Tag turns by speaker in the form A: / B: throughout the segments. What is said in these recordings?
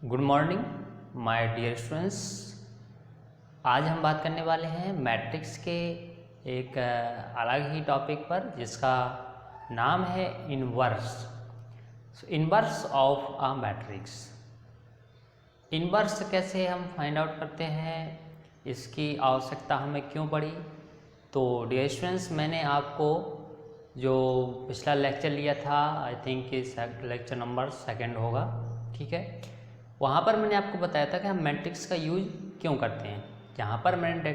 A: Good morning my dear students. आज हम बात करने वाले हैं मैट्रिक्स के एक अलग ही टॉपिक पर जिसका नाम है inverse. Inverse of a matrix. Inverse कैसे हम फाइंड आउट करते हैं, इसकी आवश्यकता हमें क्यों पड़ी। तो डियर स्टूडेंट्स, मैंने आपको जो पिछला लेक्चर लिया था, आई थिंक लेक्चर नंबर 2 होगा, ठीक है। वहाँ पर मैंने आपको बताया था कि हम मैट्रिक्स का यूज क्यों करते हैं। जहाँ पर मैंने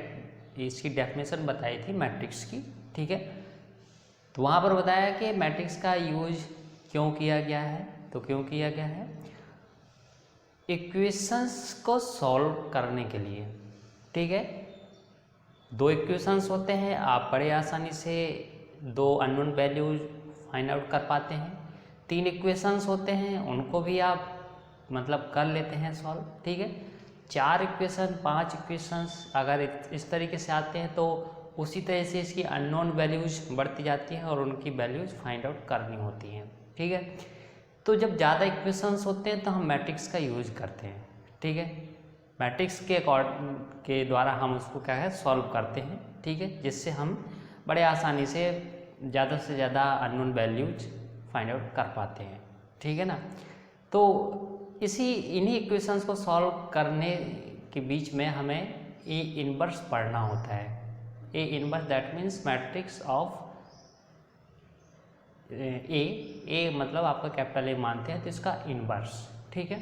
A: इसकी डेफिनेशन बताई थी मैट्रिक्स की, ठीक है। तो वहाँ पर बताया कि मैट्रिक्स का यूज क्यों किया गया है। तो क्यों किया गया है, इक्वेशंस को सॉल्व करने के लिए, ठीक है। 2 इक्वेशंस होते हैं, आप बड़े आसानी से 2 अननोन वैल्यूज फाइंड आउट कर पाते हैं। 3 इक्वेशंस होते हैं, उनको भी आप मतलब कर लेते हैं सॉल्व, ठीक है। 4 इक्वेशन, 5 इक्वेशंस अगर इस तरीके से आते हैं तो उसी तरह से इसकी अननोन वैल्यूज बढ़ती जाती हैं और उनकी वैल्यूज फाइंड आउट करनी होती हैं, ठीक है। तो जब ज़्यादा इक्वेशंस होते हैं तो हम मैट्रिक्स का यूज करते हैं, ठीक है। मैट्रिक्स के द्वारा हम उसको क्या है सॉल्व करते हैं, ठीक है, जिससे हम बड़े आसानी से ज़्यादा अननोन वैल्यूज फाइंड आउट कर पाते हैं, ठीक है ना। तो इन्हीं इक्वेशंस को सॉल्व करने के बीच में हमें ए इनवर्स पढ़ना होता है। A inverse that means matrix of A मतलब आपका कैपिटल ए मानते हैं तो इसका इनवर्स, ठीक है,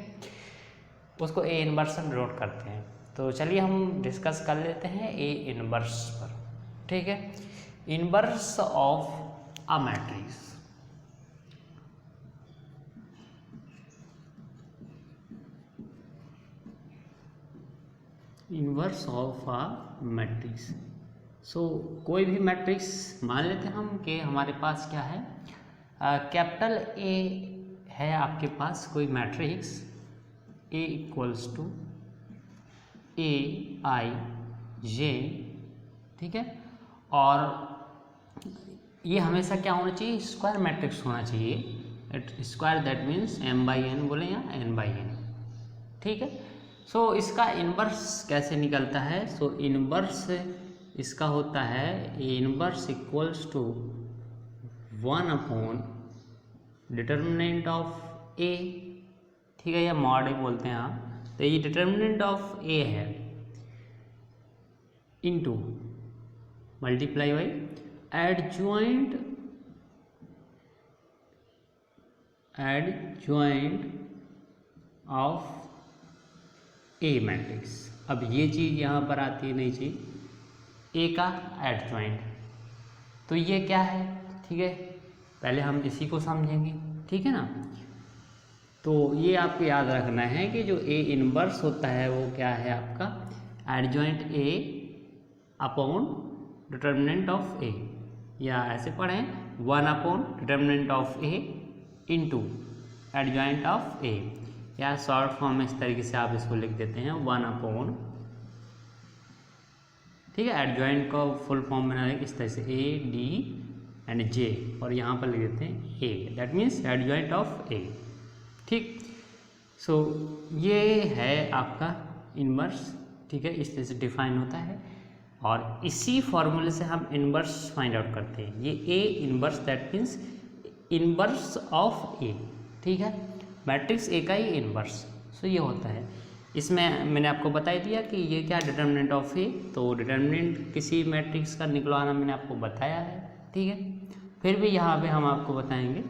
A: उसको ए इनवर्स हम नोट करते हैं। तो चलिए हम डिस्कस कर लेते हैं ए इनवर्स पर, ठीक है। Inverse of a matrix. Inverse of a matrix. So कोई भी मैट्रिक्स मान लेते हैं हम कि हमारे पास क्या है, कैपिटल ए है आपके पास कोई मैट्रिक्स, ए इक्वल्स टू ए आई जे, ठीक है। और ये हमेशा क्या होना चाहिए, स्क्वायर मैट्रिक्स होना चाहिए। स्क्वायर दैट मीन्स m/n बोले या n/n, ठीक है। सो इसका इन्वर्स कैसे निकलता है। सो इन्वर्स इसका होता है A inverse equals to 1 upon determinant of A, ठीक है, या मॉड बोलते हैं आप। तो ये डिटर्मिनेंट ऑफ ए है into multiply by adjoint of A matrix. अब ये चीज़ यहाँ पर आती है, नई चीज़ ए का एडजॉइंट। तो ये क्या है, ठीक है, पहले हम इसी को समझेंगे, ठीक है ना। तो ये आपको याद रखना है कि जो ए इनवर्स होता है वो क्या है आपका adjoint A upon determinant of A, या ऐसे पढ़ें 1 upon determinant of A into adjoint of A, या शॉर्ट फॉर्म में इस तरीके से आप इसको लिख देते हैं 1 अपॉन, ठीक है। एडजॉइंट को फुल फॉर्म में लिख इस तरह से ए डी एंड जे, और यहाँ पर लिख देते हैं ए, that means adjoint of A, ठीक। सो ये है आपका इनवर्स, ठीक है, इस तरह से डिफाइन होता है और इसी फॉर्मूले से हम इनवर्स फाइंड आउट करते हैं। ये A inverse that means inverse of A, ठीक है, मैट्रिक्स ए का ही इनवर्स। सो ये होता है। इसमें मैंने आपको बता ही दिया कि ये क्या डिटर्मिनेंट ऑफ ए, तो डिटर्मिनेंट किसी मैट्रिक्स का निकलवाना मैंने आपको बताया है, ठीक है। फिर भी यहाँ पे हम आपको बताएंगे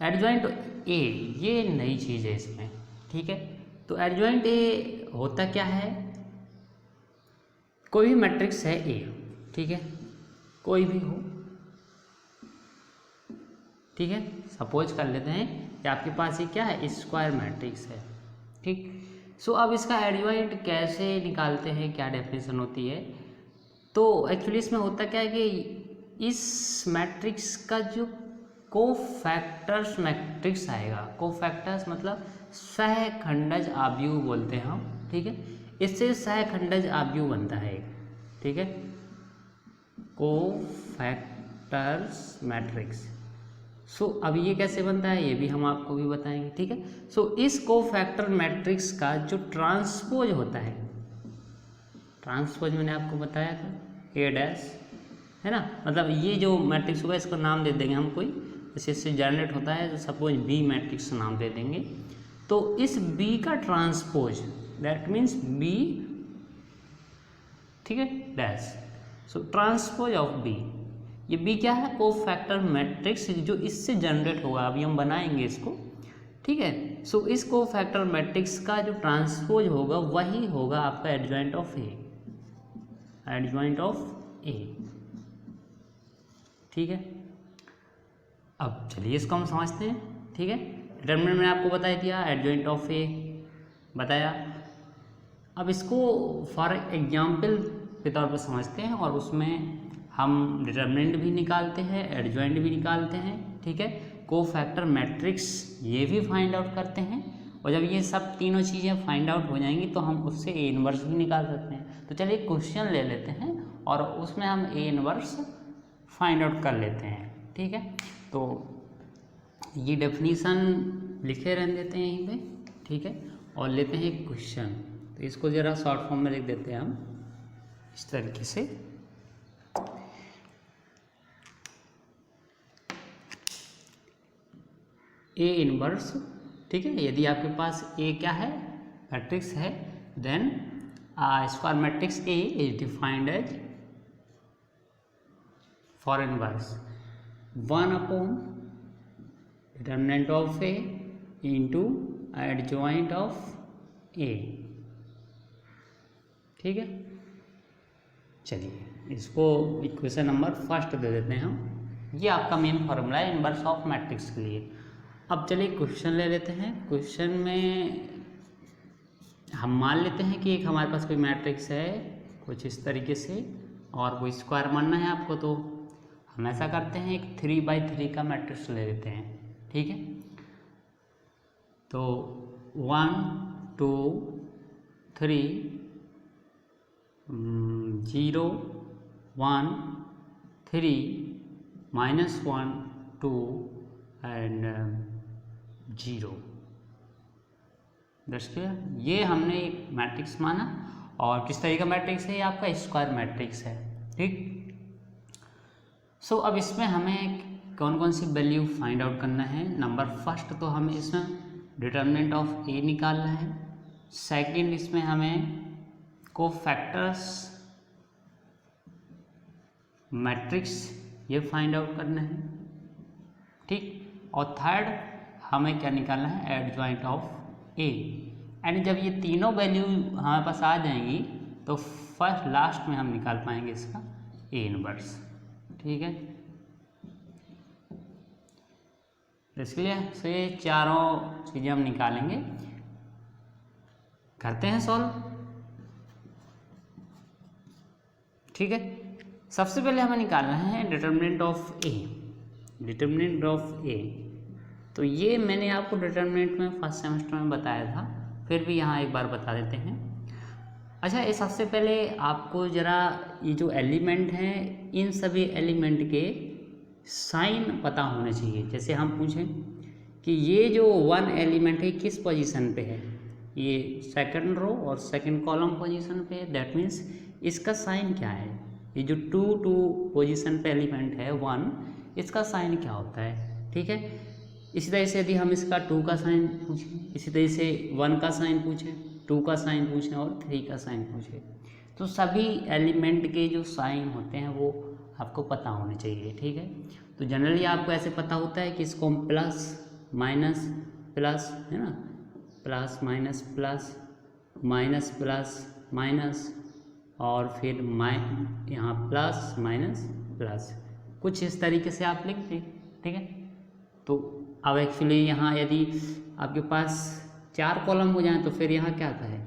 A: एडजॉइंट ए, ये नई चीज़ है इसमें, ठीक है। तो एडजॉइंट ए होता क्या है, कोई भी मैट्रिक्स है ए, ठीक है, कोई भी हो, ठीक है। सपोज कर लेते हैं कि आपके पास ये क्या है स्क्वायर मैट्रिक्स है, ठीक। सो अब इसका एडजॉइंट कैसे निकालते हैं, क्या डेफिनेशन होती है। तो एक्चुअली इसमें होता क्या है कि इस मैट्रिक्स का जो कोफैक्टर्स मैट्रिक्स आएगा, कोफैक्टर्स मतलब सहखंडज आव्यूह बोलते हैं हम, ठीक है। इससे सहखंडज आव्यूह बनता है, ठीक है, कोफैक्टर्स मैट्रिक्स, सो अब ये कैसे बनता है ये भी हम आपको भी बताएंगे, ठीक है। सो इस कोफैक्टर मैट्रिक्स का जो ट्रांसपोज होता है, ट्रांसपोज मैंने आपको बताया था ए डैश, है ना, मतलब ये जो मैट्रिक्स होगा इसको नाम दे देंगे हम कोई, जैसे इससे जनरेट होता है तो सपोज बी मैट्रिक्स नाम दे देंगे। तो इस बी का ट्रांसपोज दैट मीन्स बी, ठीक है, dash. So transpose of B, ये बी क्या है, कोफैक्टर मैट्रिक्स जो इससे जनरेट होगा, अभी हम बनाएंगे इसको, ठीक है। सो इस कोफैक्टर मैट्रिक्स का जो ट्रांसपोज होगा वही होगा आपका adjoint of A, adjoint of A, ठीक है। अब चलिए इसको हम समझते हैं, ठीक है। डिटरमिनेंट मैंने आपको बता दिया, एडजॉइंट ऑफ ए बताया। अब इसको फॉर एग्जाम्पल के तौर पर समझते हैं और उसमें हम डिटरमिनेंट भी निकालते हैं, एडजॉइंट भी निकालते हैं, ठीक है, कोफैक्टर मैट्रिक्स ये भी फाइंड आउट करते हैं। और जब ये सब तीनों चीज़ें फाइंड आउट हो जाएंगी तो हम उससे ए इनवर्स भी निकाल सकते हैं। तो चलिए क्वेश्चन ले लेते हैं और उसमें हम ए इनवर्स फाइंड आउट कर लेते हैं, ठीक है। तो ये डेफिनीशन लिखे रहने देते हैं यहीं पे, ठीक है, और लेते हैं क्वेश्चन। तो इसको ज़रा शॉर्ट फॉर्म में लिख देते हैं हम इस तरीके से। ए इनवर्स, ठीक है, यदि आपके पास ए क्या है, मैट्रिक्स है, then square matrix A is defined as for inverse 1 upon determinant of A into adjoint of A, ठीक है। चलिए इसको इक्वेशन नंबर फर्स्ट दे देते हैं हम, ये आपका मेन फॉर्मूला है इनवर्स ऑफ मैट्रिक्स के लिए। अब चलिए क्वेश्चन ले लेते हैं। क्वेश्चन में हम मान लेते हैं कि एक हमारे पास कोई मैट्रिक्स है कुछ इस तरीके से और वो स्क्वायर मानना है आपको, तो हम ऐसा करते हैं एक 3×3 का मैट्रिक्स ले लेते हैं, ठीक है। तो 1 2 3 0 1 3 -1 2 एंड 0। दृष्टि ये हमने एक मैट्रिक्स माना और किस तरह का मैट्रिक्स है, ये आपका स्क्वायर मैट्रिक्स है, ठीक। सो अब इसमें हमें कौन कौन सी वैल्यू फाइंड आउट करना है। नंबर फर्स्ट तो हमें इसमें डिटरमिनेंट ऑफ ए निकालना है। सेकंड इसमें हमें कोफैक्टर्स मैट्रिक्स ये फाइंड आउट करना है, ठीक। और थर्ड हमें क्या निकालना है, एडजॉइंट ऑफ ए। एंड जब ये तीनों वैल्यू हमारे पास आ जाएंगी तो फर्स्ट लास्ट में हम निकाल पाएंगे इसका ए इनवर्स, ठीक है। इसलिए से चारों चीज़ें हम निकालेंगे, करते हैं सॉल्व, ठीक है। सबसे पहले हमें निकालना है determinant of A, determinant of A. तो ये मैंने आपको डिटरमिनेंट में फर्स्ट सेमेस्टर में बताया था, फिर भी यहाँ एक बार बता देते हैं। अच्छा, ये सबसे पहले आपको ज़रा ये जो एलिमेंट हैं इन सभी एलिमेंट के साइन पता होने चाहिए। जैसे हम पूछें कि ये जो 1 एलिमेंट है किस पोजीशन पे है, ये सेकंड रो और सेकंड कॉलम पोजीशन पे है, दैट मीन्स इसका साइन क्या है। ये जो 2 पोजीशन पे एलिमेंट है 1, इसका साइन क्या होता है, ठीक है। इसी तरह से यदि हम इसका 2 का साइन पूछें, इसी तरह से 1 का साइन पूछें, 2 का साइन पूछें और 3 का साइन पूछें, तो सभी एलिमेंट के जो साइन होते हैं वो आपको पता होने चाहिए, ठीक है। तो जनरली आपको ऐसे पता होता है कि इसको हम प्लस माइनस प्लस, है ना, plus minus plus minus plus minus और फिर यहाँ प्लस माइनस प्लस, कुछ इस तरीके से आप लिख दें, ठीक है। तो अब एक्चुअली यहाँ यदि आपके पास 4 कॉलम हो जाएं तो फिर यहाँ क्या आता है,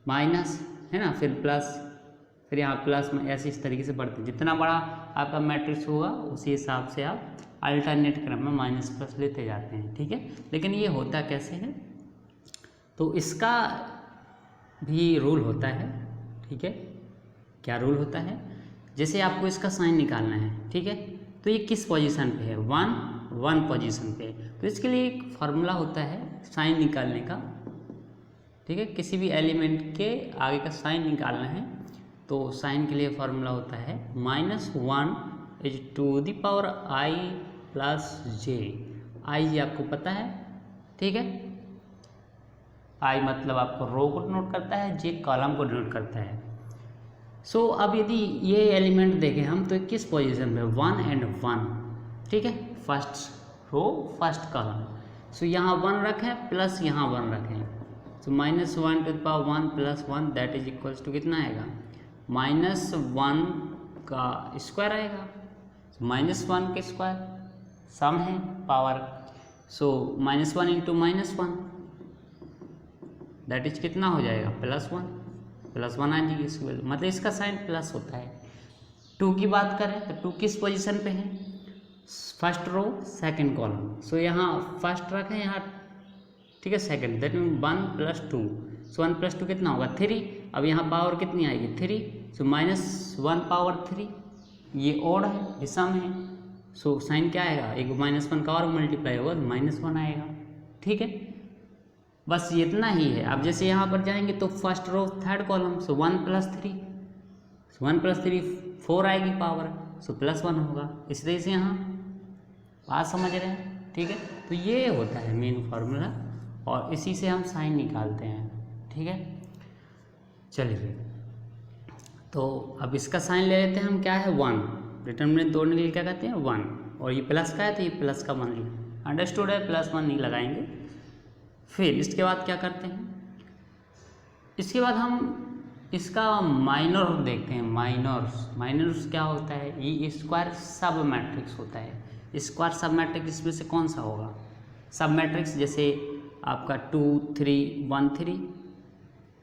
A: माइनस, है ना, फिर प्लस, फिर यहाँ प्लस, ऐसे इस तरीके से बढ़ते, जितना बड़ा आपका मैट्रिक्स होगा उसी हिसाब से आप अल्टरनेट क्रम में माइनस प्लस लेते जाते हैं, ठीक है। लेकिन ये होता कैसे है, तो इसका भी रूल होता है, ठीक है। क्या रूल होता है, जैसे आपको इसका साइन निकालना है, ठीक है, तो ये किस पोजीशन पे है, 1 वन पोजीशन पे। तो इसके लिए एक फार्मूला होता है साइन निकालने का, ठीक है, किसी भी एलिमेंट के आगे का साइन निकालना है तो साइन के लिए फार्मूला होता है -1 is to the power i plus J. I जी आपको पता है, ठीक है, आई मतलब आपको रो को डिनोट करता है, जे कॉलम को डिनोट करता है। सो अब यदि ये एलिमेंट देखें हम तो किस पोजीशन पे 1 and 1, ठीक है, first row first column. So यहाँ 1 रखें प्लस यहाँ 1 रखें, so -1 to the power 1 plus 1 that is equals to कितना आएगा, -1 का स्क्वायर आएगा। -1 के स्क्वायर सम है power, so -1 into -1 that is कितना हो जाएगा, +1 आ जाएगी इसकी वैल्यू, मतलब इसका साइन प्लस होता है। 2 की बात करें तो 2 किस पोजीशन पे है, फर्स्ट रो सेकंड कॉलम। सो यहाँ फर्स्ट रखें, यहाँ ठीक है सेकंड, दैट मीन 1 + 2, सो 1 + 2 कितना होगा 3। अब यहाँ पावर कितनी आएगी 3, सो -1 पावर 3, ये ओड है, ये सम है। सो साइन क्या आएगा, एक -1 का और मल्टीप्लाई होगा तो -1 आएगा, ठीक है, बस इतना ही है। अब जैसे यहाँ पर जाएंगे तो first row third column, so 1 + 3, 1 + 3 4 आएगी पावर, सो +1 होगा। इस तरह से यहाँ बात समझ रहे हैं, ठीक है। तो ये होता है मेन फार्मूला और इसी से हम साइन निकालते हैं, ठीक है। चलिए तो अब इसका साइन ले लेते हैं हम, क्या है 1, डिटरमिनेंट तोड़ने के लिए क्या कहते हैं 1, और ये प्लस का है तो ये प्लस का मान लिया, अंडरस्टूड है, +1 नहीं लगाएंगे। फिर इसके बाद क्या करते हैं, इसके बाद हम इसका माइनर देखते हैं। माइनर्स क्या होता है, ये स्क्वायर सब मैट्रिक्स होता है। स्क्वायर सब मैट्रिक्स इसमें से कौन सा होगा, सब मैट्रिक्स जैसे आपका 2 3 1 3,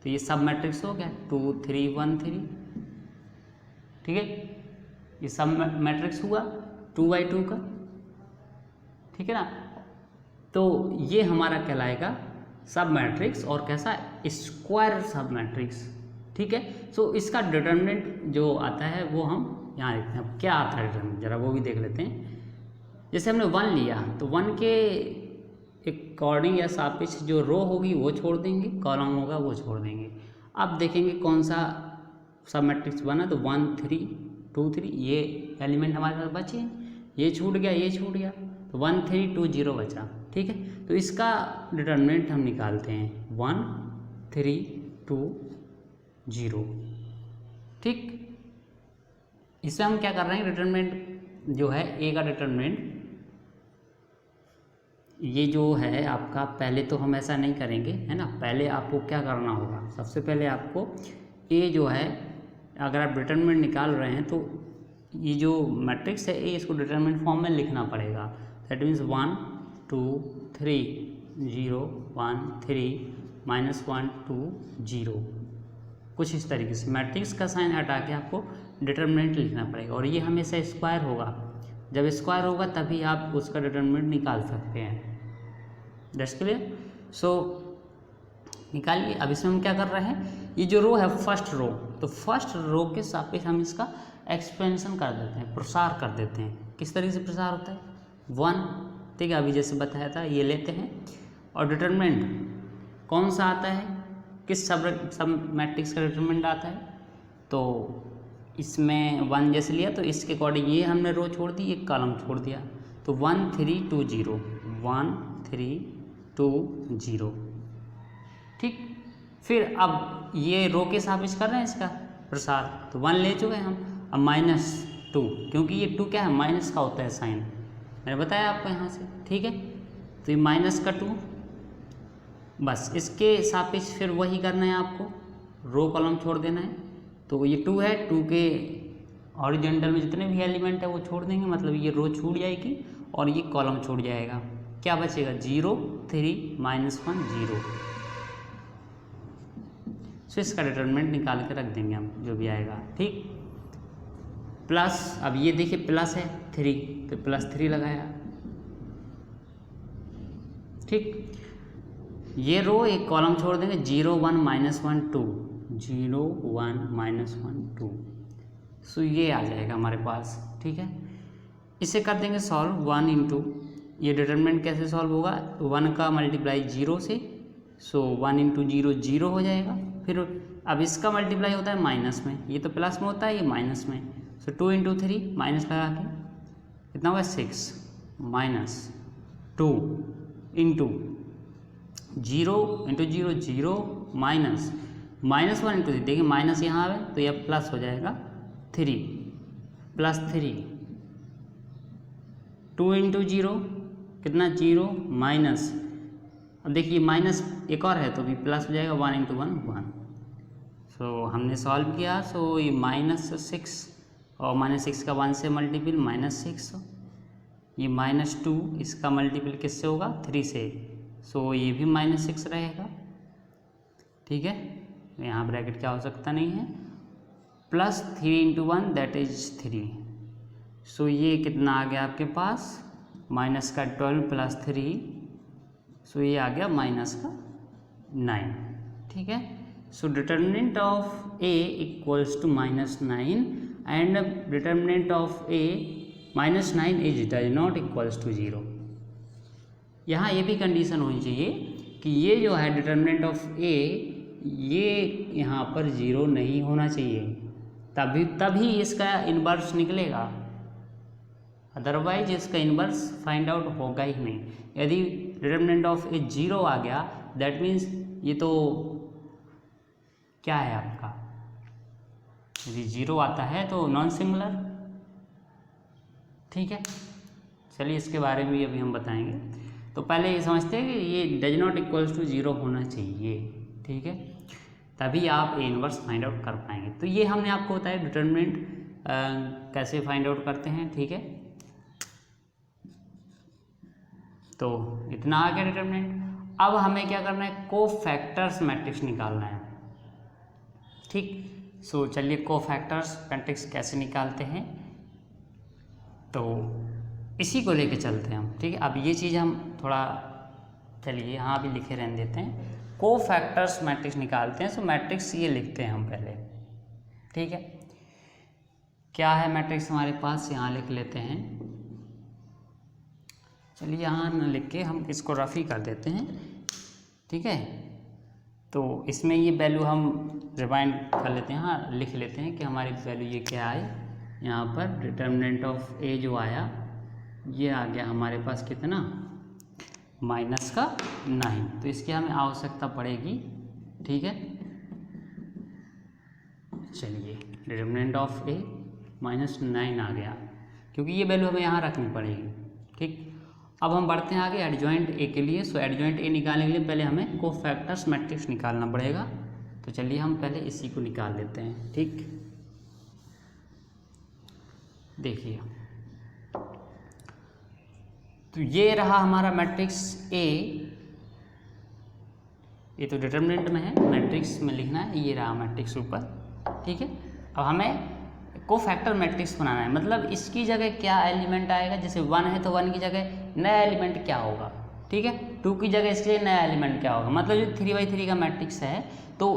A: तो ये सब मैट्रिक्स हो गया 2 3 1 3, ठीक है, ये सब मैट्रिक्स हुआ 2/2 का, ठीक है ना। तो ये हमारा कहलाएगा सब मैट्रिक्स और कैसा स्क्वायर सब मैट्रिक्स, ठीक है। सो इसका डिटरमिनेंट जो आता है वो हम यहाँ लिखते हैं। अब क्या आता है डिटरमिनेंट, जरा वो भी देख लेते हैं। जैसे हमने 1 लिया तो 1 के अकॉर्डिंग या सापेक्ष जो रो होगी वो छोड़ देंगे, कॉलम होगा वो छोड़ देंगे। अब देखेंगे कौन सा सब मैट्रिक्स बना, तो 1 3 2 3 ये एलिमेंट हमारे पास बचे, ये छूट गया, ये छूट गया, तो 1 3 2 0 बचा, ठीक है। तो इसका डिटरमिनेंट हम निकालते हैं 1 3 2 0, ठीक। इसमें हम क्या कर रहे हैं, डिटरमिनेंट जो है ए का डिटरमिनेंट ये जो है आपका, पहले तो हम ऐसा नहीं करेंगे, है ना। पहले आपको क्या करना होगा, सबसे पहले आपको ए जो है, अगर आप डिटरमिनेंट निकाल रहे हैं तो ये जो मैट्रिक्स है ए, इसको डिटरमिनेंट फॉर्म में लिखना पड़ेगा। दैट मीन्स 1 2 3 0 1 3 -1 2 0, कुछ इस तरीके से मैट्रिक्स का साइन हटा के आपको डिटरमिनेंट लिखना पड़ेगा। और ये हमेशा स्क्वायर होगा, जब स्क्वायर होगा तभी आप उसका डिटरमिनेंट निकाल सकते हैं। That's clear. सो निकालिए। अब इसमें हम क्या कर रहे हैं, ये जो रो है फर्स्ट रो, तो फर्स्ट रो के सापेक्ष हम इसका एक्सपेंशन कर देते हैं, प्रसार कर देते हैं। किस तरीके से प्रसार होता है 1, ठीक है, अभी जैसे बताया था ये लेते हैं। और डिटरमिनेंट कौन सा आता है, किस सब मैट्रिक्स का डिटरमिनेंट आता है, तो इसमें 1 जैसे लिया तो इसके अकॉर्डिंग ये हमने रो छोड़ दी, एक कॉलम छोड़ दिया, तो 1 3 2 0 1 3 2 0, ठीक। फिर अब ये रो के सापेक्ष कर रहे हैं इसका प्रसार, तो 1 ले चुके हैं हम। अब -2, क्योंकि ये 2 क्या है, माइनस का होता है साइन, मैंने बताया आपको यहाँ से, ठीक है। तो ये -2, बस इसके सापेक्ष फिर वही करना है आपको, रो कॉलम छोड़ देना है। तो ये 2 है, 2 के हॉरिजॉन्टल में जितने भी एलिमेंट है वो छोड़ देंगे, मतलब ये रो छूट जाएगी और ये कॉलम छूट जाएगा। क्या बचेगा 0 3 -1 0। सो इसका डिटरमिनेंट निकाल के रख देंगे हम, जो भी आएगा, ठीक। प्लस, अब ये देखिए प्लस है 3, तो +3 लगाया, ठीक। ये रो एक कॉलम छोड़ देंगे, 0 1 -1 2 0 1 -1 2, सो ये आ जाएगा हमारे पास, ठीक है। इसे कर देंगे सॉल्व, 1 × ये डिटर्मिनेंट कैसे सॉल्व होगा, 1 का मल्टीप्लाई 0 से, सो 1 इंटू 0 0 हो जाएगा। फिर अब इसका मल्टीप्लाई होता है माइनस में, ये तो प्लस में होता है, ये माइनस में, सो 2 इंटू 3 माइनस लगा के कितना होगा 6 minus 2 into 0 into 0 0 minus -1 into 3, देखिए माइनस यहाँ आए तो यह प्लस हो जाएगा 3 प्लस 3 2 इंटू 0 कितना 0 माइनस, अब देखिए माइनस एक और है तो भी प्लस हो जाएगा 1 इंटू 1 1। सो हमने सॉल्व किया, सो ये -6 और -6 का 1 से मल्टीपल -6, ये -2 इसका मल्टीपल किससे होगा 3 से, सो ये भी -6 रहेगा। ठीक है, यहाँ ब्रैकेट क्या हो सकता नहीं है, प्लस 3 इंटू 1 दैट इज 3, सो ये कितना आ गया आपके पास माइनस का 12 प्लस 3, सो ये आ गया माइनस का 9। ठीक है, so determinant of A equals to -9 and determinant of A -9 is does not equals to 0। यहाँ ये भी कंडीशन होनी चाहिए कि ये जो है डिटर्मिनेंट ऑफ ए ये यहाँ पर 0 नहीं होना चाहिए, तभी इसका इन्वर्स निकलेगा, अदरवाइज इसका इन्वर्स फाइंड आउट होगा ही नहीं। यदि डिटर्मिनेंट ऑफ ए 0 आ गया दैट मीन्स ये तो क्या है आपका, यदि 0 आता है तो नॉन सिंगुलर। ठीक है, चलिए इसके बारे में अभी हम बताएंगे। तो पहले ये समझते हैं कि ये डज नॉट इक्वल्स टू 0 होना चाहिए। ठीक है, तभी आप ए इनवर्स फाइंड आउट कर पाएंगे। तो ये हमने आपको बताया डिटर्मिनेंट कैसे फाइंड आउट करते हैं। ठीक है, तो इतना आ गया डिटर्मिनेंट। अब हमें क्या करना है, कोफैक्टर्स मैट्रिक्स निकालना है। ठीक, सो चलिए कोफैक्टर्स मैट्रिक्स कैसे निकालते हैं तो इसी को लेके चलते हैं हम। ठीक है, अब ये चीज़ हम थोड़ा चलिए यहाँ भी लिखे रहने देते हैं, कोफैक्टर्स मैट्रिक्स निकालते हैं। सो मैट्रिक्स ये लिखते हैं हम पहले। ठीक है, क्या है मैट्रिक्स हमारे पास, यहाँ लिख लेते हैं। चलिए यहाँ न लिख के हम इसको रफ ही कर देते हैं। ठीक है, तो इसमें ये वैल्यू हम रिवाइंड कर लेते हैं, हाँ लिख लेते हैं कि हमारी वैल्यू ये क्या आए। यहाँ पर डिटर्मिनेंट ऑफ ए जो आया ये आ गया हमारे पास कितना माइनस का 9, तो इसकी हमें आवश्यकता पड़ेगी। ठीक है, चलिए डिटर्मिनेंट ऑफ ए -9 आ गया, क्योंकि ये वैल्यू हमें यहाँ रखनी पड़ेगी। ठीक, अब हम बढ़ते हैं आगे एडजॉइंट ए के लिए। सो एडजॉइंट ए निकालने के लिए पहले हमें कोफैक्टर्स मैट्रिक्स निकालना पड़ेगा। तो चलिए हम पहले इसी को निकाल लेते हैं। ठीक, देखिए तो ये रहा हमारा मैट्रिक्स ए, ये तो डिटर्मिनेंट में है, मैट्रिक्स में लिखना है, ये रहा मैट्रिक्स ऊपर। ठीक है, अब हमें कोफैक्टर मैट्रिक्स बनाना है, मतलब इसकी जगह क्या एलिमेंट आएगा। जैसे 1 है तो 1 की जगह नया एलिमेंट क्या होगा। ठीक है, 2 की जगह इसके नया एलिमेंट क्या होगा। मतलब जो 3×3 का मैट्रिक्स है तो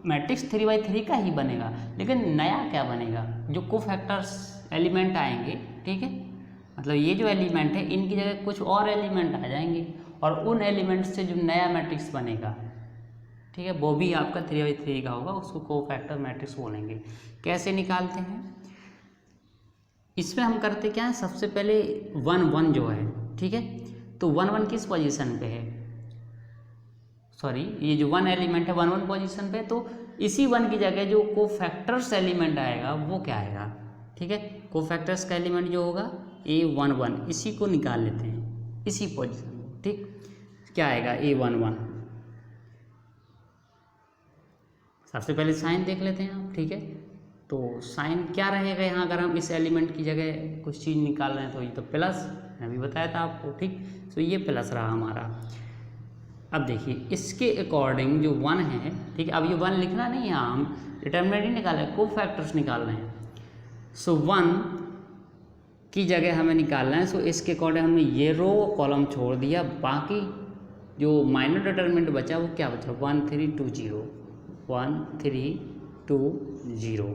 A: मैट्रिक्स 3×3 का ही बनेगा, लेकिन नया क्या बनेगा, जो कोफैक्टर्स एलिमेंट आएंगे। ठीक है, मतलब ये जो एलिमेंट है इनकी जगह कुछ और एलिमेंट आ जाएंगे और उन एलिमेंट से जो नया मैट्रिक्स बनेगा, ठीक है, वो भी आपका 3×3 का होगा, उसको कोफैक्टर मैट्रिक्स बोलेंगे। कैसे निकालते हैं, इसमें हम करते क्या है, सबसे पहले 1 1 जो है, ठीक है, तो 1 1 किस पोजीशन पे है, सॉरी ये जो 1 एलिमेंट है 1 1 पोजीशन पे, तो इसी 1 की जगह जो कोफैक्टर्स एलिमेंट आएगा वो क्या आएगा। ठीक है, कोफैक्टर्स का एलिमेंट जो होगा A1 1, इसी को निकाल लेते हैं, इसी पोजीशन को। ठीक, क्या आएगा A1 1, सबसे पहले साइन देख लेते हैं आप। ठीक है, तो साइन क्या रहेगा यहाँ, अगर हम इस एलिमेंट की जगह कुछ चीज़ निकाल रहे हैं तो ये तो प्लस, मैं अभी बताया था आपको। ठीक, तो ये प्लस रहा हमारा। अब देखिए इसके अकॉर्डिंग जो 1 है, ठीक है, अब ये 1 लिखना नहीं है, हम डिटर्मिनेंट ही निकाल रहे हैं, कोफैक्टर्स निकाल रहे हैं। सो 1 की जगह हमें निकालना है, सो इसके अकॉर्डिंग हमने ये रो कॉलम छोड़ दिया, बाकी जो माइनर डिटर्मिनेंट बचा वो क्या बचा, 1 3 2 0, 1 3 2 0।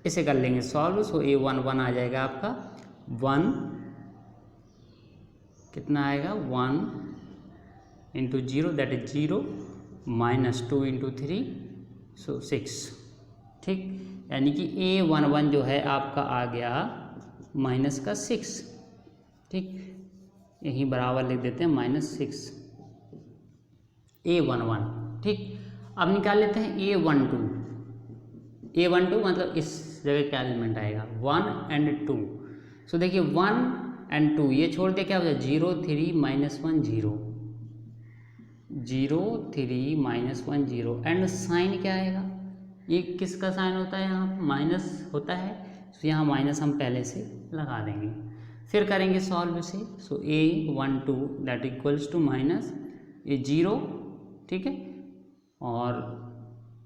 A: इसे कर लेंगे सॉल्व। सो A1 1 आ जाएगा आपका 1 कितना आएगा 1 into 0 that is 0 minus 2 into 3 सो 6। ठीक, यानी कि A11 जो है आपका आ गया माइनस का 6। ठीक, यही बराबर लिख देते हैं -6 A11। ठीक, अब निकाल लेते हैं A12। A12 मतलब इस जगह क्या एलिमेंट आएगा 1 और 2। सो देखिए 1 और 2 ये छोड़ दे क्या हो जाए 0 3 -1 0 0 3 -1 0 एंड साइन क्या आएगा, ये किसका साइन होता है यहाँ माइनस होता है, तो यहाँ माइनस हम पहले से लगा देंगे, फिर करेंगे सॉल्व इसे। So A12 that equals to minus ये 0। ठीक है, और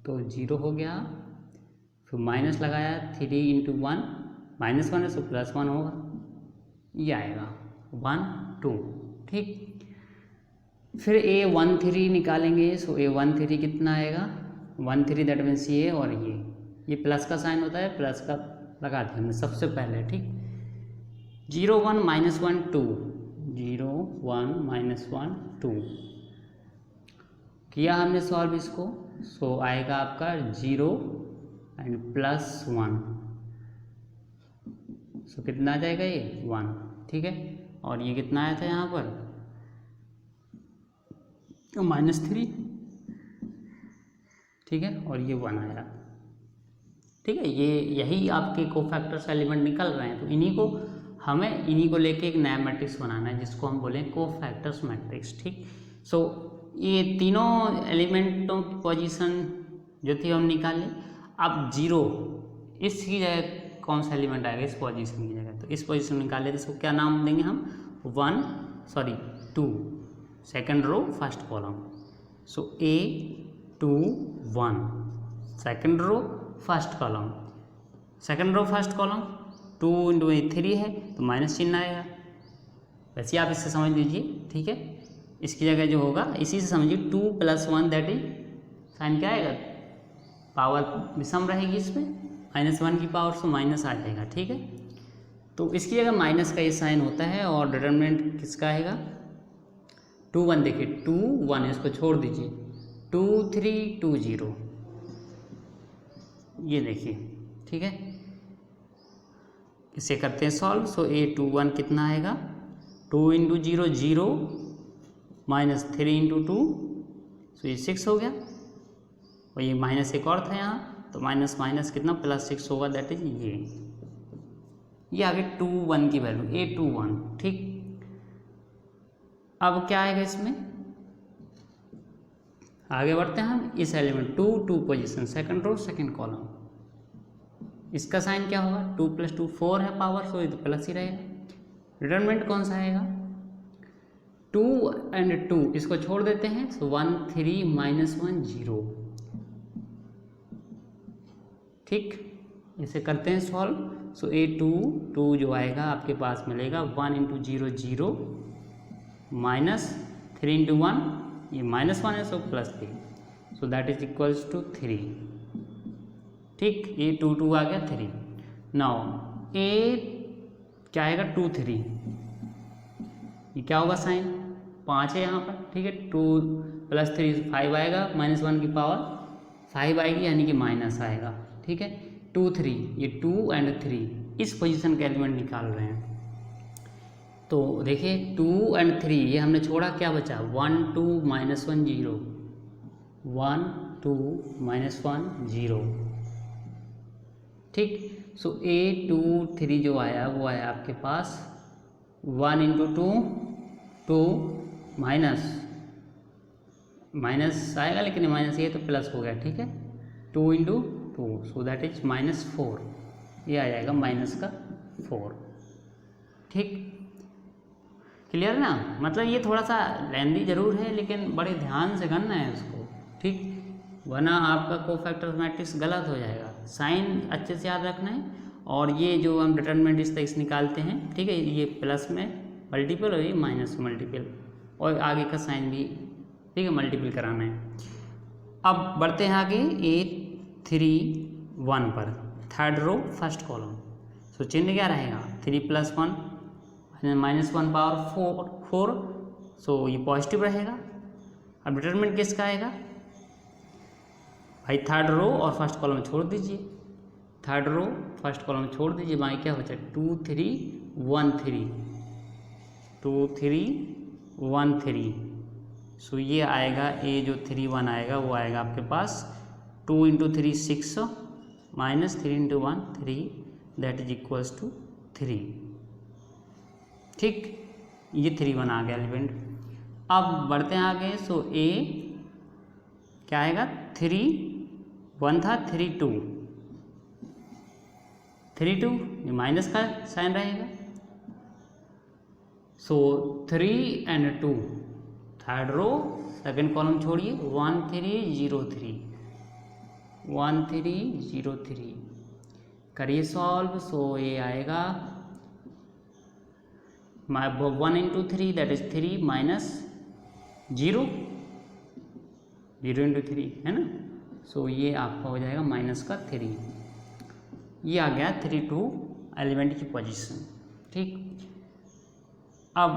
A: तो 0 हो गया, फिर माइनस लगाया 3 इंटू 1 -1 है सो +1 होगा, ये आएगा 1 2। ठीक, फिर A13 निकालेंगे। सो A13 कितना आएगा 13 दैट मीन्स ये और ये प्लस का साइन होता है, प्लस का लगा दिया हमने सबसे पहले। ठीक, 0 1 -1 2 0 1 -1 2 किया हमने सॉल्व इसको। सो आएगा आपका 0 एंड +1 सो कितना आ जाएगा ये 1। ठीक है, और ये कितना आया था यहाँ पर -3। ठीक है, और ये 1 आया। ठीक है, ये यही आपके कोफैक्टर्स एलिमेंट निकल रहे हैं, तो इन्हीं को लेके एक नया मैट्रिक्स बनाना है जिसको हम बोलें कोफैक्टर्स मैट्रिक्स। ठीक, सो ये तीनों एलिमेंटों की पोजीशन जो थी हम निकाले। अब 0 इसकी जगह कौन सा एलिमेंट आएगा इस पोजीशन की जगह, तो इस पोजीशन निकाले तो इसको क्या नाम देंगे हम 2 second row first column. So A2 1 second row first column, second row first column 2 into 3 है तो माइनस चिन्ह आएगा, वैसे आप इससे समझ लीजिए। ठीक है, इसकी जगह जो होगा इसी से समझिए 2 + 1 दैट इज साइन क्या आएगा, पावर विषम रहेगी इसमें -1 की पावर से माइनस आ जाएगा। ठीक है, तो इसकी जगह माइनस का ये साइन होता है और डिटरमिनेंट किसका आएगा 2 1। देखिए 2 1 इसको छोड़ दीजिए 2 3 2 0 ये देखिए। ठीक है, इसे करते हैं सॉल्व। सो A21 कितना आएगा 2 इंटू 0 0 -3 इंटू 2 सो ये 6 हो गया, और ये माइनस एक और था यहाँ तो माइनस माइनस कितना +6 होगा दैट इज ये आगे 2 1 की वैल्यू A21। ठीक, अब क्या आएगा इसमें, आगे बढ़ते हैं हम। इस element 2 position second row second column, इसका साइन क्या होगा 2 + 2 4 है पावर, सो ये तो प्लस ही रहेगा। डिटरमिनेंट कौन सा आएगा 2 और 2 इसको छोड़ देते हैं, सो 1 3 -1 0। ठीक, इसे करते हैं सॉल्व। सो A2 जो आएगा आपके पास मिलेगा 1 इंटू 0 0 -3 इंटू 1 ये -1 है so +3 so that is equals to 3। ठीक, A22 आ गया 3। नाउ A क्या आएगा 2 3 ये क्या होगा साइन 5 है यहाँ पर। ठीक है, 2 + 3 5 आएगा, -1 की पावर 5 आएगी यानी कि माइनस आएगा। ठीक है, 2 3 ये 2 और 3 इस पोजीशन के एलिमेंट निकाल रहे हैं। तो देखिए 2 और 3 ये हमने छोड़ा, क्या बचा 1 2 -1 0 1 2 -1 0। ठीक, सो A23 जो आया वो आया आपके पास 1 इंटू 2 2 माइनस आएगा, लेकिन माइनस ये तो प्लस हो गया। ठीक है, 2 इंटू 2 सो दैट इज -4 ये आ जाएगा -4। ठीक, क्लियर ना, मतलब ये थोड़ा सा लेंदी जरूर है लेकिन बड़े ध्यान से करना है उसको। ठीक, वरना आपका कोफैक्टर मैट्रिक्स गलत हो जाएगा। साइन अच्छे से याद रखना है, और ये जो हम डिटरमिनेंट इस तरह से निकालते हैं। ठीक है, ये प्लस में मल्टीपल और ये माइनस में मल्टीपल, और आगे का साइन भी ठीक है मल्टीपल कराना है। अब बढ़ते हैं आगे A31 पर, थर्ड रो फर्स्ट कॉलम। सो चिन्ह क्या रहेगा 3 + 1 -1 पावर 4, सो ये पॉजिटिव रहेगा। अब डिटरमिनेंट किसका आएगा भाई, थर्ड रो और फर्स्ट कॉलम छोड़ दीजिए, थर्ड रो फर्स्ट कॉलम छोड़ दीजिए, बाकी क्या बचा 2 3 1 3, 2 3 1 3। सो ये आएगा, ए जो 3 1 आएगा वो आएगा आपके पास 2 × 3 6 -3 × 1 3, दैट इज इक्वल्स टू 3। ठीक, ये 3 1 आ गया एलिमेंट। अब बढ़ते हैं आगे। सो ए क्या आएगा, 3 1 था, 3 2, 3 2, ये माइनस का साइन रहेगा। सो 3 और 2, थर्ड रो सेकंड कॉलम छोड़िए, 1 3 0 3, 1 3 0 3 करिए सॉल्व। सो ये आएगा 1 × 3 दैट इज 3 माइनस 0 × 3 है ना। सो ये आपका हो जाएगा माइनस का 3। ये आ गया 3 2 एलिमेंट की पोजीशन। ठीक, अब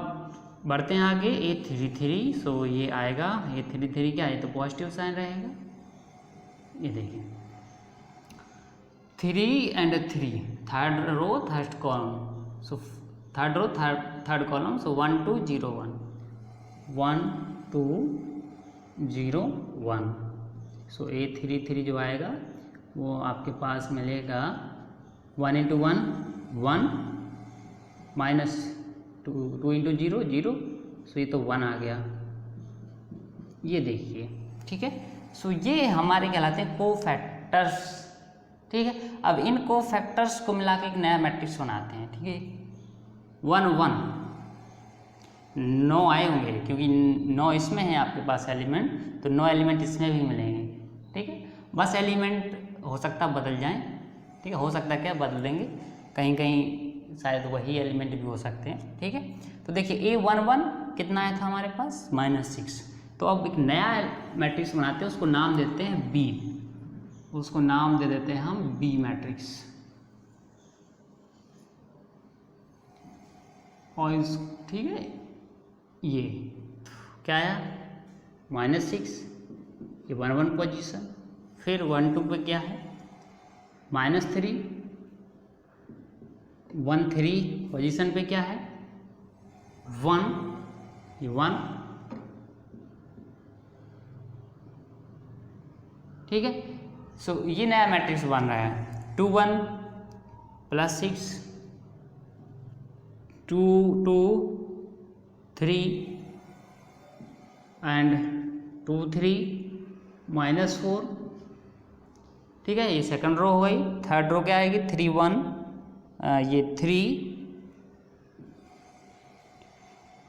A: बढ़ते हैं आगे। ए 3 3, सो ये आएगा, ये 3 3 क्या है, तो पॉजिटिव साइन रहेगा। ये देखिए 3 और 3, third row third column, so third row third column, so 1 2 0 1, 1 2 0 1। So A 3 3 जो आएगा वो आपके पास मिलेगा 1 × 1 1 माइनस 2 × 0 0, सो ये तो 1 आ गया, ये देखिए। ठीक है, सो ये हमारे कहलाते हैं कोफैक्टर्स। ठीक है, अब इन कोफैक्टर्स को मिला के एक नया मैट्रिक्स बनाते हैं। ठीक है, 1 1 9 आए होंगे क्योंकि 9 इसमें है आपके पास एलिमेंट, तो 9 एलिमेंट इसमें भी मिलेंगे। ठीक है, बस एलिमेंट हो सकता है बदल जाएं। ठीक है, हो सकता है क्या बदल देंगे, कहीं कहीं शायद वही एलिमेंट भी हो सकते हैं। ठीक है, तो देखिए A 1 1 कितना आया था हमारे पास, -6। तो अब एक नया मैट्रिक्स बनाते हैं, उसको नाम देते हैं B, उसको नाम दे देते हैं हम B मैट्रिक्स। और इस ठीक है, ये क्या आया -6, ये 1 1 पोजीशन, फिर 1 2 पे क्या है -3, 1 3 पोजीशन पे क्या है 1, ये 1। ठीक है, सो ये नया मैट्रिक्स बन रहा है 2 1 +6 2 2 3 एंड 2 3 -4। ठीक है, ये सेकंड रो हो गई। थर्ड रो क्या आएगी 3 1, ये 3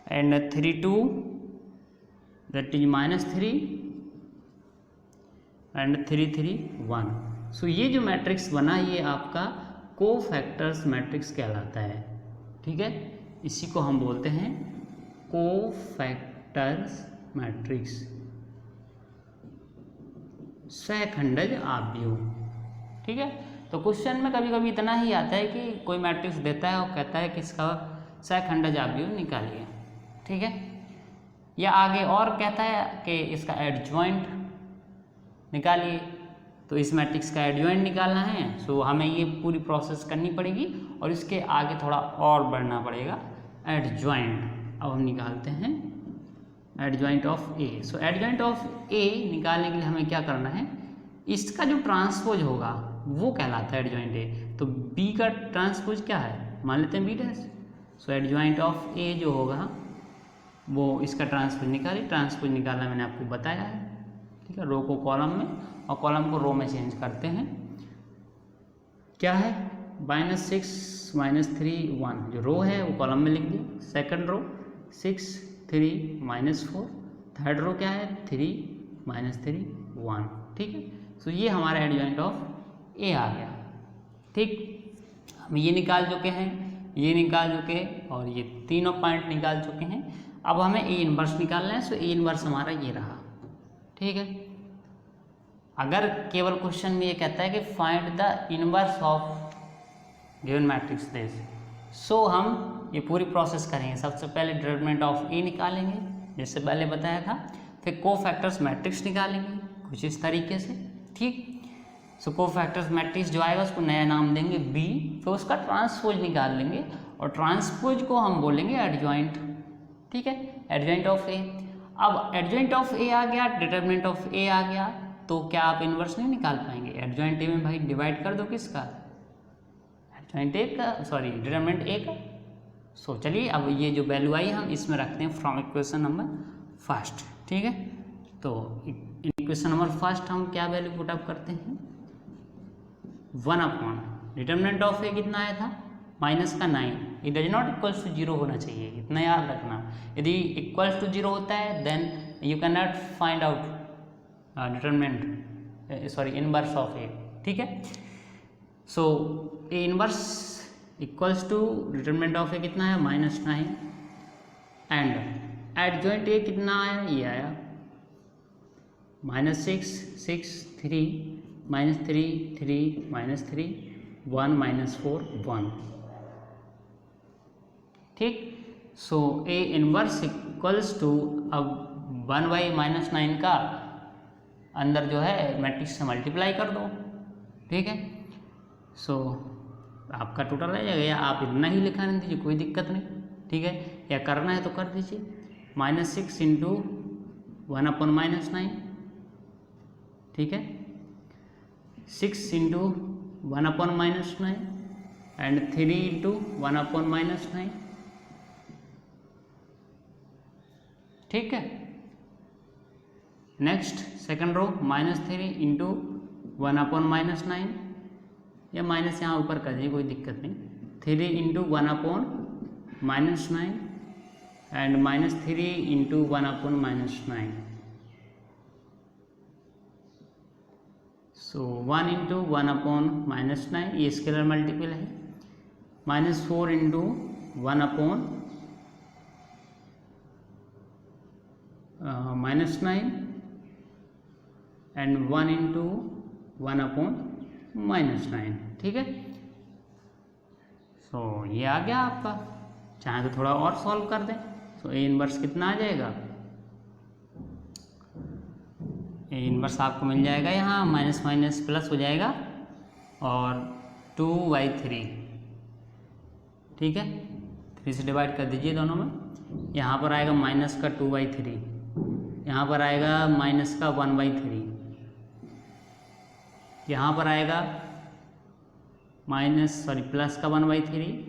A: एंड 3 2 दैट इज -3 एंड 3 3 1। सो ये जो मैट्रिक्स बना ये आपका कोफैक्टर्स मैट्रिक्स कहलाता है। ठीक है, इसी को हम बोलते हैं कोफैक्टर्स मैट्रिक्स, सहखंडज आव्यूह। ठीक है, तो क्वेश्चन में कभी कभी इतना ही आता है कि कोई मैट्रिक्स देता है और कहता है कि इसका सहखंडज आव्यूह निकालिए। ठीक है, या आगे और कहता है कि इसका एडजॉइंट निकालिए, तो इस मैट्रिक्स का एडजॉइंट निकालना है, सो हमें ये पूरी प्रोसेस करनी पड़ेगी और इसके आगे थोड़ा और बढ़ना पड़ेगा एडजॉइंट। अब हम निकालते हैं adjoint of A. So adjoint of A निकालने के लिए हमें क्या करना है, इसका जो ट्रांसपोज होगा वो कहलाता है एडजॉइंट ए। तो बी का ट्रांसपोज क्या है, मान लेते हैं B dash. So adjoint of A जो होगा वो इसका ट्रांसपोज निकालिए, ट्रांसपोज निकालना मैंने आपको बताया है। ठीक है, रो को कॉलम में और कॉलम को रो में चेंज करते हैं। क्या है -6 -3 1, जो रो है वो कॉलम में लिख दिया। सेकंड रो 6 3 -4, थर्ड रो क्या है 3 -3 1। ठीक है, सो ये हमारा एडजॉइंट ऑफ ए आ गया। ठीक, हम ये निकाल चुके हैं, ये निकाल चुके और ये तीनों पॉइंट निकाल चुके हैं। अब हमें ए इनवर्स निकालना है। सो ए इनवर्स हमारा ये रहा। ठीक है, अगर केवल क्वेश्चन में ये कहता है कि find the inverse of given matrix this, so हम ये पूरी प्रोसेस करेंगे। सबसे पहले डिटरमिनेंट ऑफ ए निकालेंगे जैसे पहले बताया था, फिर कोफैक्टर्स मैट्रिक्स निकालेंगे कुछ इस तरीके से, ठीक। सो कोफैक्टर्स मैट्रिक्स जो आएगा उसको नया नाम देंगे बी, फिर उसका ट्रांसपोज निकाल लेंगे और ट्रांसपोज को हम बोलेंगे एडजॉइंट, ठीक है, एडजॉइंट ऑफ ए। अब एडजॉइंट ऑफ ए आ गया, डिटरमिनेंट ऑफ ए आ गया, तो क्या आप इन्वर्स नहीं निकाल पाएंगे? एडजॉइंट ए में भाई डिवाइड कर दो किसका, एडजॉइंट ए का, सॉरी डिटरमिनेंट ए का। सो चलिए अब ये जो वैल्यू आई हम इसमें रखते हैं फ्रॉम इक्वेशन नंबर फर्स्ट, ठीक है। तो इक्वेशन नंबर फर्स्ट हम क्या वैल्यू पुट अप करते हैं, 1 अपॉन डिटरमिनेंट ऑफ ए कितना आया था माइनस का 9, it does not equals to 0 होना चाहिए, इतना याद रखना। यदि इक्वल्स टू 0 होता है then you can not find out determinant, sorry inverse of A, ठीक है। So A inverse equals to determinant of A कितना है -9 एंड एडजॉइंट ए कितना आया, ये आया -6 6 3 -3 3 -3 1 -4 1, ठीक। सो ए इनवर्स इक्वल्स टू, अब 1/-9 का अंदर जो है मैट्रिक्स से मल्टीप्लाई कर दो, ठीक है। सो आपका टोटल आ जाएगा, या आप इतना ही लिखा नहीं दीजिए कोई दिक्कत नहीं, ठीक है, या करना है तो कर दीजिए -6 इंटू 1/-9, ठीक है, 6 इंटू 1/-9 एंड 3 इंटू 1/-9, ठीक है। नेक्स्ट सेकंड रो -3 इंटू 1/-9, या माइनस यहाँ ऊपर कर दीजिए कोई दिक्कत नहीं, 3 into 1/-9 and -3 into 1/-9। So 1 into 1/-9 ये स्केलर मल्टीपल है, -4 इंटू 1/-9 एंड 1 इंटू 1/-9, ठीक है। सो ये आ गया आपका, चाहे तो थोड़ा और सॉल्व कर दें। सो ए इनवर्स कितना आ जाएगा, ए इनवर्स आपको मिल जाएगा यहाँ माइनस माइनस प्लस हो जाएगा और 2/3, ठीक है, 3 से डिवाइड कर दीजिए दोनों में, यहाँ पर आएगा माइनस का 2/3, यहाँ पर आएगा माइनस का 1/3, यहाँ पर आएगा प्लस का 1/3,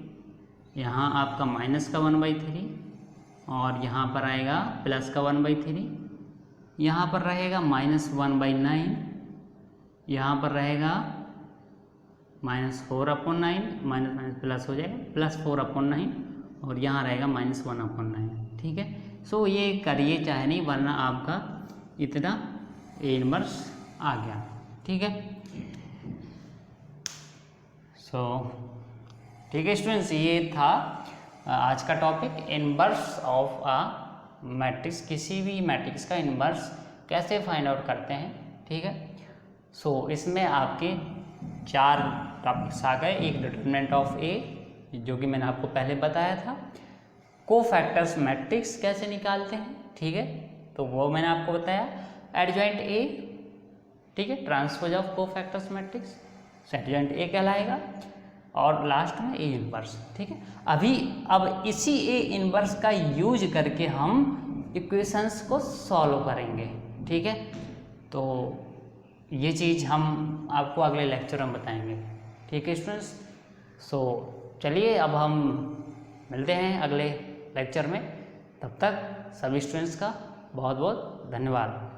A: यहाँ आपका माइनस का 1/3 और यहाँ पर आएगा प्लस का 1/3, यहाँ पर रहेगा -1/9, यहाँ पर रहेगा -4/9, माइनस प्लस हो जाएगा +4/9 और यहाँ रहेगा -1/9, ठीक है। सो ये करिए चाहे नहीं, वरना आपका इतना ए इनवर्स आ गया, ठीक है। सो ठीक है स्टूडेंट्स, ये था आज का topic, inverse of a matrix. किसी भी मैट्रिक्स का इनवर्स कैसे फाइंड आउट करते हैं, ठीक है। सो इसमें आपके 4 टॉपिक्स आ गए, एक डिटरमिनेंट ऑफ ए जो कि मैंने आपको पहले बताया था, कोफैक्टर्स मैट्रिक्स कैसे निकालते हैं, ठीक है, तो वो मैंने आपको बताया, एडजॉइंट ए, ठीक है, transpose of cofactors matrix, adjoint A कहलाएगा, और लास्ट में ए इनवर्स, ठीक है। अब इसी ए इनवर्स का यूज करके हम इक्वेशंस को सॉल्व करेंगे, ठीक है। तो ये चीज़ हम आपको अगले लेक्चर में बताएंगे, ठीक है स्टूडेंट्स। सो चलिए अब हम मिलते हैं अगले लेक्चर में, तब तक सभी स्टूडेंट्स का बहुत बहुत धन्यवाद।